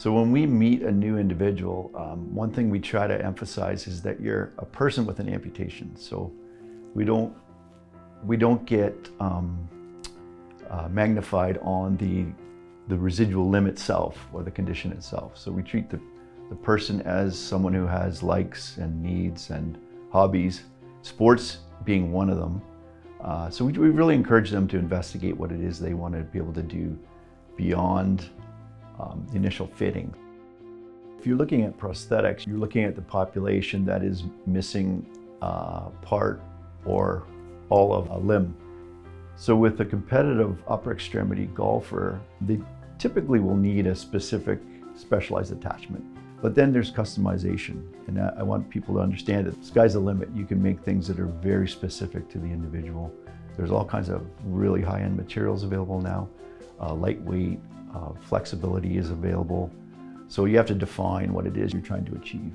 So when we meet a new individual, one thing we try to emphasize is that you're a person with an amputation. So we don't get magnified on the residual limb itself or the condition itself. So we treat the person as someone who has likes and needs and hobbies, sports being one of them. So we really encourage them to investigate what it is they want to be able to do beyond the initial fitting. If you're looking at prosthetics, you're looking at the population that is missing part or all of a limb. So with a competitive upper extremity golfer, they typically will need a specific specialized attachment. But then there's customization, and I want people to understand that the sky's the limit. You can make things that are very specific to the individual. There's all kinds of really high-end materials available now. Lightweight, flexibility is available. So you have to define what it is you're trying to achieve.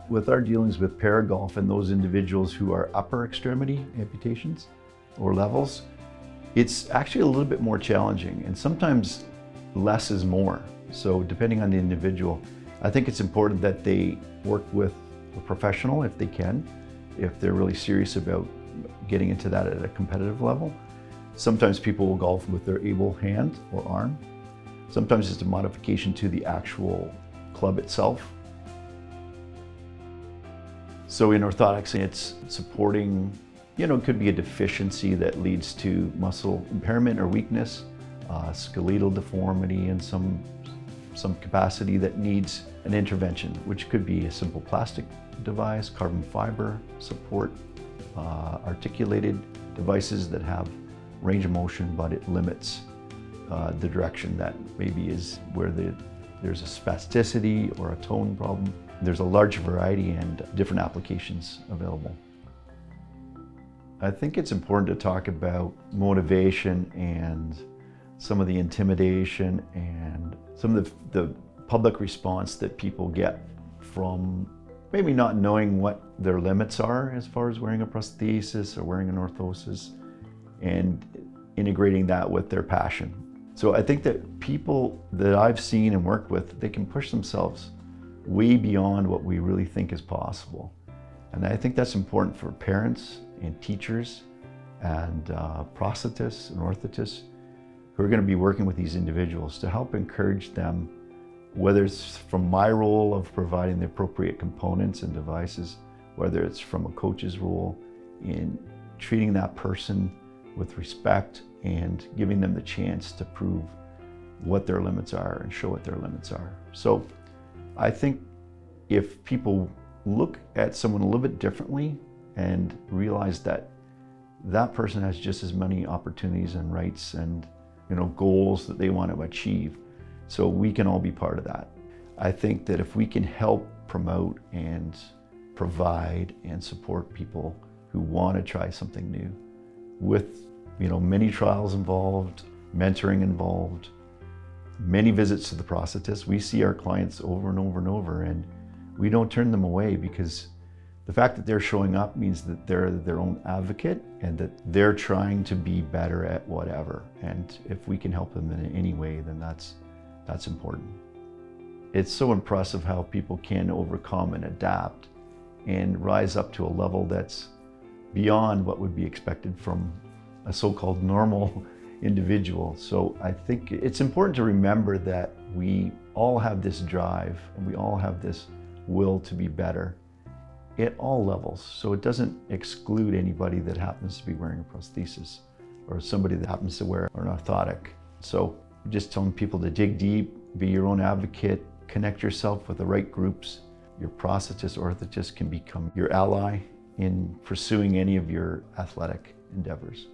With our dealings with ParaGolf and those individuals who are upper extremity amputations or levels, it's actually a little bit more challenging, and sometimes less is more. So depending on the individual, I think it's important that they work with a professional if they can, if they're really serious about getting into that at a competitive level. Sometimes people will golf with their able hand or arm. Sometimes it's a modification to the actual club itself. So in orthotics, it's supporting, it could be a deficiency that leads to muscle impairment or weakness, skeletal deformity in some capacity that needs an intervention, which could be a simple plastic device, carbon fiber support, articulated devices that have range of motion, but it limits the direction that maybe is where there's a spasticity or a tone problem. There's a large variety and different applications available. I think it's important to talk about motivation and some of the intimidation and some of the public response that people get from maybe not knowing what their limits are as far as wearing a prosthesis or wearing an orthosis, and integrating that with their passion. So I think that people that I've seen and worked with, they can push themselves way beyond what we really think is possible. And I think that's important for parents and teachers and prosthetists and orthotists who are going to be working with these individuals to help encourage them, whether it's from my role of providing the appropriate components and devices, whether it's from a coach's role in treating that person with respect and giving them the chance to prove what their limits are and show what their limits are. So I think if people look at someone a little bit differently and realize that that person has just as many opportunities and rights and goals that they want to achieve, so we can all be part of that. I think that if we can help promote and provide and support people who want to try something new with many trials involved, mentoring involved, many visits to the prosthetist. We see our clients over and over and over, and we don't turn them away, because the fact that they're showing up means that they're their own advocate and that they're trying to be better at whatever. And if we can help them in any way, then that's important. It's so impressive how people can overcome and adapt and rise up to a level that's beyond what would be expected from a so-called normal individual. So I think it's important to remember that we all have this drive and we all have this will to be better at all levels. So it doesn't exclude anybody that happens to be wearing a prosthesis or somebody that happens to wear an orthotic. So just telling people to dig deep, be your own advocate, connect yourself with the right groups. Your prosthetist, orthotist can become your ally in pursuing any of your athletic endeavors.